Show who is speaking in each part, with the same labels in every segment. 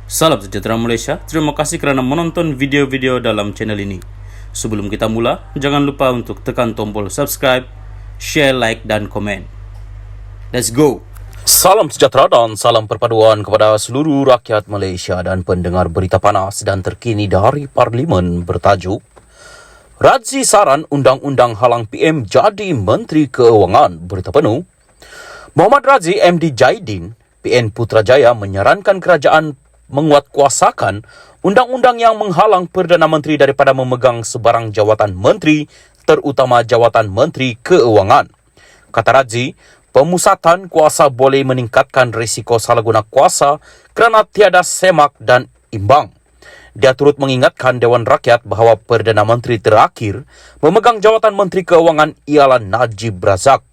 Speaker 1: Salam sejahtera Malaysia, terima kasih kerana menonton video-video dalam channel ini. Sebelum kita mula, jangan lupa untuk tekan tombol subscribe, share, like dan komen. Let's go!
Speaker 2: Salam sejahtera dan salam perpaduan kepada seluruh rakyat Malaysia dan pendengar berita panas dan terkini dari Parlimen bertajuk Radzi saran Undang-Undang Halang PM jadi Menteri Keuangan. Berita penuh, Muhammad Radzi MD Jaidin, PN Putrajaya menyarankan kerajaan menguatkuasakan undang-undang yang menghalang Perdana Menteri daripada memegang sebarang jawatan menteri, terutama jawatan Menteri Keuangan. Kata Radzi, pemusatan kuasa boleh meningkatkan risiko salah guna kuasa kerana tiada semak dan imbang. Dia turut mengingatkan Dewan Rakyat bahawa Perdana Menteri terakhir memegang jawatan Menteri Keuangan ialah Najib Razak.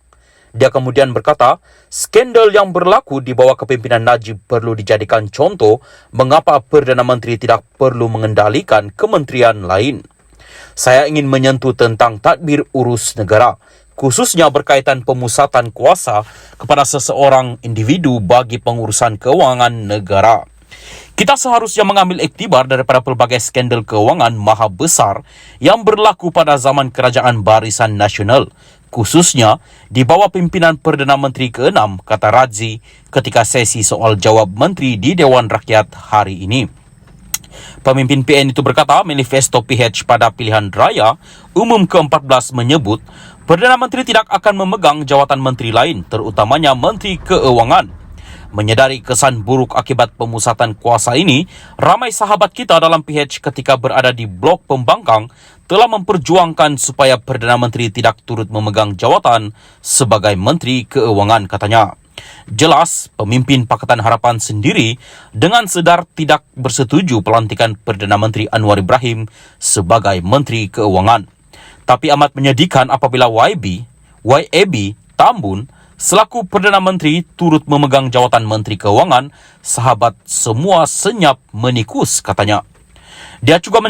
Speaker 2: Dia kemudian berkata, skandal yang berlaku di bawah kepimpinan Najib perlu dijadikan contoh mengapa Perdana Menteri tidak perlu mengendalikan kementerian lain. Saya ingin menyentuh tentang tadbir urus negara, khususnya berkaitan pemusatan kuasa kepada seseorang individu bagi pengurusan keuangan negara. Kita seharusnya mengambil iktibar daripada pelbagai skandal keuangan maha besar yang berlaku pada zaman Kerajaan Barisan Nasional, khususnya di bawah pimpinan Perdana Menteri ke-6, kata Radzi ketika sesi soal jawab menteri di Dewan Rakyat hari ini. Pemimpin PN itu berkata, manifesto PH pada pilihan raya umum ke-14 menyebut Perdana Menteri tidak akan memegang jawatan menteri lain, terutamanya Menteri Keuangan. Menyedari kesan buruk akibat pemusatan kuasa ini, ramai sahabat kita dalam PH ketika berada di blok pembangkang telah memperjuangkan supaya Perdana Menteri tidak turut memegang jawatan sebagai Menteri Keuangan, katanya. Jelas, pemimpin Pakatan Harapan sendiri dengan sedar tidak bersetuju pelantikan Perdana Menteri Anwar Ibrahim sebagai Menteri Keuangan. Tapi amat menyedihkan apabila YAB Tambun selaku Perdana Menteri turut memegang jawatan Menteri Keuangan, sahabat semua senyap menikus, katanya. Dia juga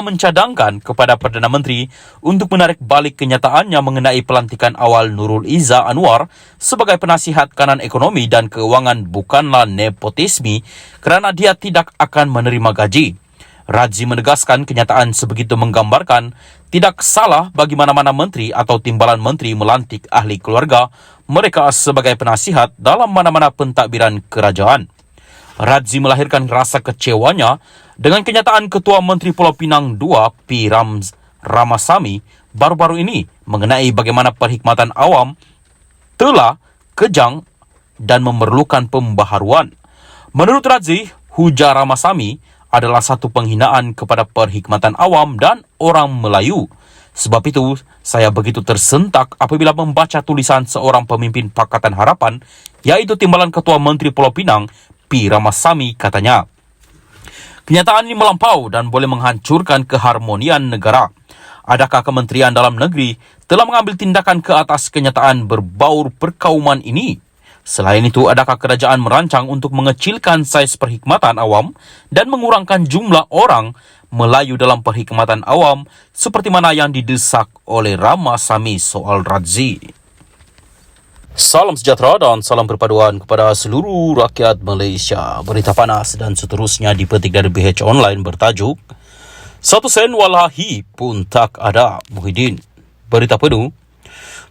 Speaker 2: mencadangkan kepada Perdana Menteri untuk menarik balik kenyataannya mengenai pelantikan awal Nurul Izzah Anwar sebagai penasihat kanan ekonomi dan keuangan bukanlah nepotisme kerana dia tidak akan menerima gaji. Radzi menegaskan kenyataan sebegitu menggambarkan tidak salah bagi mana-mana menteri atau timbalan menteri melantik ahli keluarga mereka sebagai penasihat dalam mana-mana pentadbiran kerajaan. Radzi melahirkan rasa kecewanya dengan kenyataan Ketua Menteri Pulau Pinang II P. Ramasamy baru-baru ini mengenai bagaimana perkhidmatan awam telah kejang dan memerlukan pembaharuan. Menurut Radzi, hujar Ramasamy adalah satu penghinaan kepada perkhidmatan awam dan orang Melayu. Sebab itu, saya begitu tersentak apabila membaca tulisan seorang pemimpin Pakatan Harapan, yaitu timbalan Ketua Menteri Pulau Pinang, P. Ramasamy, katanya. Kenyataan ini melampau dan boleh menghancurkan keharmonian negara. Adakah Kementerian Dalam Negeri telah mengambil tindakan ke atas kenyataan berbaur perkauman ini? Selain itu, adakah kerajaan merancang untuk mengecilkan saiz perkhidmatan awam dan mengurangkan jumlah orang Melayu dalam perkhidmatan awam seperti mana yang didesak oleh Ramasamy soal Radzi? Salam sejahtera dan salam perpaduan kepada seluruh rakyat Malaysia. Berita panas dan seterusnya dipetik dari BH Online bertajuk 1 sen walahi pun tak ada Muhyiddin. Berita penuh,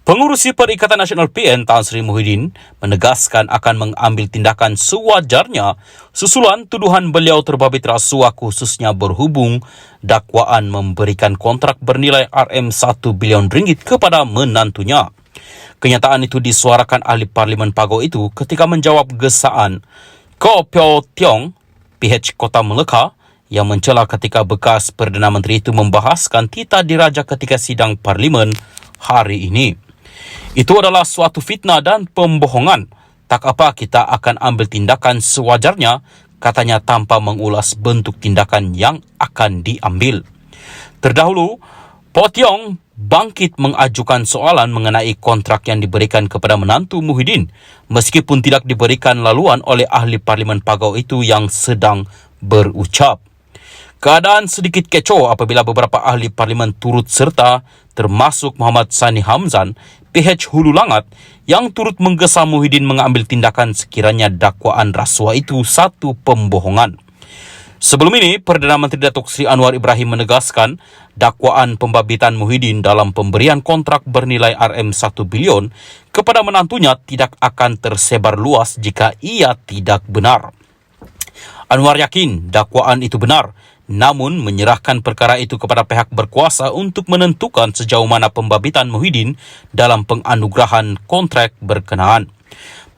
Speaker 2: Pengurusi Perikatan Nasional PN Tan Sri Muhyiddin menegaskan akan mengambil tindakan sewajarnya susulan tuduhan beliau terbabit rasuah khususnya berhubung dakwaan memberikan kontrak bernilai RM1 bilion ringgit kepada menantunya. Kenyataan itu disuarakan ahli Parlimen Pago itu ketika menjawab gesaan Ko Pyo Tiong, PH Kota Melaka, yang mencela ketika bekas Perdana Menteri itu membahaskan titah diraja ketika sidang Parlimen hari ini. Itu adalah suatu fitnah dan pembohongan. Tak apa, kita akan ambil tindakan sewajarnya, katanya tanpa mengulas bentuk tindakan yang akan diambil. Terdahulu, Po Tiong bangkit mengajukan soalan mengenai kontrak yang diberikan kepada menantu Muhyiddin, meskipun tidak diberikan laluan oleh ahli Parlimen Pagau itu yang sedang berucap. Keadaan sedikit kecoh apabila beberapa ahli parlimen turut serta, termasuk Muhammad Sani Hamzan, PH Hulu Langat yang turut menggesa Muhyiddin mengambil tindakan sekiranya dakwaan rasuah itu satu pembohongan. Sebelum ini, Perdana Menteri Datuk Seri Anwar Ibrahim menegaskan dakwaan pembabitan Muhyiddin dalam pemberian kontrak bernilai RM1 bilion kepada menantunya tidak akan tersebar luas jika ia tidak benar. Anwar yakin dakwaan itu benar, namun menyerahkan perkara itu kepada pihak berkuasa untuk menentukan sejauh mana pembabitan Muhyiddin dalam penganugerahan kontrak berkenaan.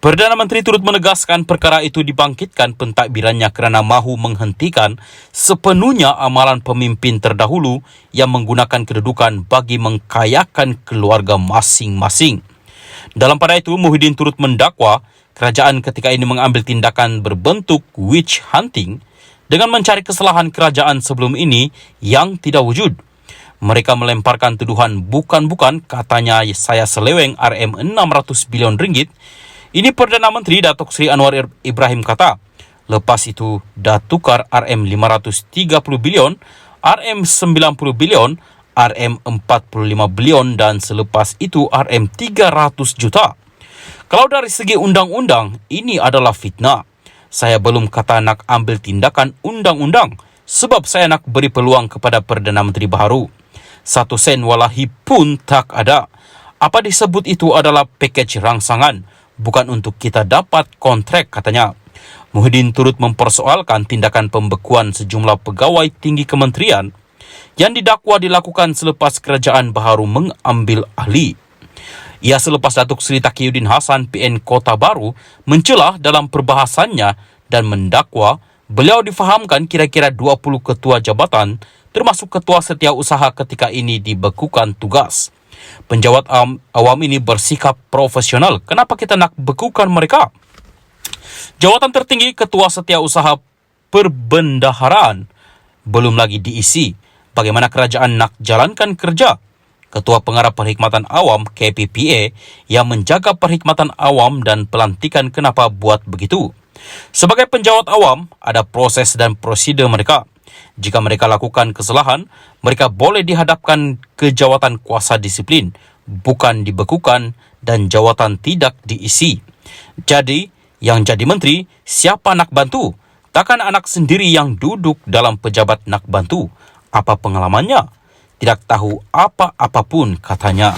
Speaker 2: Perdana Menteri turut menegaskan perkara itu dibangkitkan pentadbirannya kerana mahu menghentikan sepenuhnya amalan pemimpin terdahulu yang menggunakan kedudukan bagi mengkayakan keluarga masing-masing. Dalam pada itu, Muhyiddin turut mendakwa kerajaan ketika ini mengambil tindakan berbentuk witch hunting dengan mencari kesalahan kerajaan sebelum ini yang tidak wujud. Mereka melemparkan tuduhan bukan-bukan, katanya saya seleweng RM600 bilion ringgit. Ini Perdana Menteri Datuk Seri Anwar Ibrahim kata. Lepas itu dah tukar RM530 bilion, RM90 bilion, RM45 bilion dan selepas itu RM300 juta. Kalau dari segi undang-undang, ini adalah fitnah. Saya belum kata nak ambil tindakan undang-undang sebab saya nak beri peluang kepada Perdana Menteri baharu. 1 sen walahi pun tak ada. Apa disebut itu adalah pakej rangsangan, bukan untuk kita dapat kontrak, katanya. Muhyiddin turut mempersoalkan tindakan pembekuan sejumlah pegawai tinggi kementerian yang didakwa dilakukan selepas kerajaan baharu mengambil alih. Ia selepas Datuk Seri Taqiyuddin Hasan PN Kota Baru mencelah dalam perbahasannya dan mendakwa beliau difahamkan kira-kira 20 ketua jabatan termasuk ketua setiausaha ketika ini dibekukan tugas. Penjawat awam ini bersikap profesional. Kenapa kita nak bekukan mereka? Jawatan tertinggi Ketua Setiausaha Perbendaharaan belum lagi diisi. Bagaimana kerajaan nak jalankan kerja? Ketua Pengarah Perkhidmatan Awam KPPA yang menjaga perkhidmatan awam dan pelantikan kenapa buat begitu? Sebagai penjawat awam, ada proses dan prosedur mereka. Jika mereka lakukan kesalahan, mereka boleh dihadapkan ke jawatan kuasa disiplin, bukan dibekukan dan jawatan tidak diisi. Jadi, yang jadi menteri, siapa nak bantu? Takkan anak sendiri yang duduk dalam pejabat nak bantu. Apa pengalamannya? Tidak tahu apa-apapun, katanya.